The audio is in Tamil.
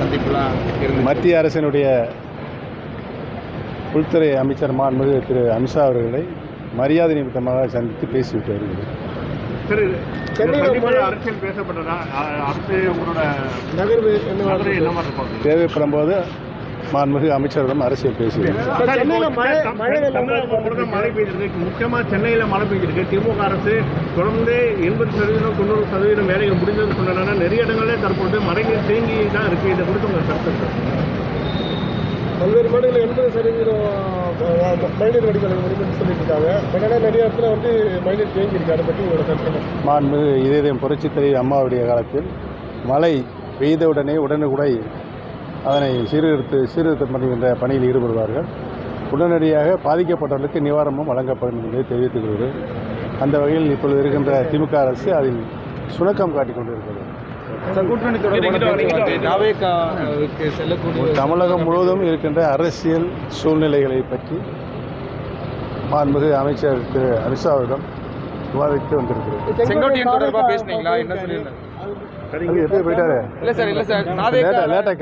சந்திப்புலாம் இருக்கு. மத்திய அரசினுடைய உள்துறை அமைச்சர் மாண்புமிகு திரு அமித்ஷா அவர்களை மரியாதை நிமித்தமாக சந்தித்து பேசிவிட்டு வருகிறது. அரசியல் பேசப்பட்டதா? அரசு உங்களோட நகர்வு தேவைப்படும் போது மாண்புமிகு அமைச்சரிடம் அரசியல் பேசுகிறது. மழை பெய்திருக்கு, முக்கியமாக சென்னையில் மழை பெய்திருக்கு. திமுக அரசு தொடர்ந்து 80% 90% வேலைகள் முடிஞ்சது சொன்னா நிறைய இடங்களே தற்போது மழைநீர் தேங்கி தான் இருக்கு. இதை குறித்து உங்கள் கருத்து? பல்வேறு மாநிலங்கள் 80% மழைநீர் வடிகால் முடிவுன்னு சொல்லிட்டு இருக்காங்க. பட் ஆனால் நிறைய இடத்துல மழைநீர் தேங்கி இருக்கு. அதை பற்றி உங்களோட கருத்து? மாண்புமிகு இதயம் புரட்சித் தலைவி அம்மாவுடைய காலத்தில் மழை பெய்தவுடனே உடனுக்குடை அதனை சீர்திருத்தம் பண்ணுகின்ற பணியில் ஈடுபடுவார்கள். உடனடியாக பாதிக்கப்பட்டவர்களுக்கு நிவாரணமும் வழங்கப்படும் என்பதை தெரிவித்துக் கொள்கிறேன். அந்த வகையில் இப்பொழுது இருக்கின்ற திமுக அரசு அதில் சுணக்கம் காட்டிக் கொண்டிருக்கிறது. தமிழகம் முழுவதும் இருக்கின்ற அரசியல் சூழ்நிலைகளை பற்றி மாண்புமிகு அமைச்சர் திரு அமித்ஷாவிடம் விவாதித்து வந்திருக்கிறது. செங்கோட்டையன் தொடர்பாக பேசுனீங்களா? என்ன சொல்லியிருந்தாங்க? எப்படி போயிட்டாரு? இல்லை சார், இல்லை சார், லேட்டாக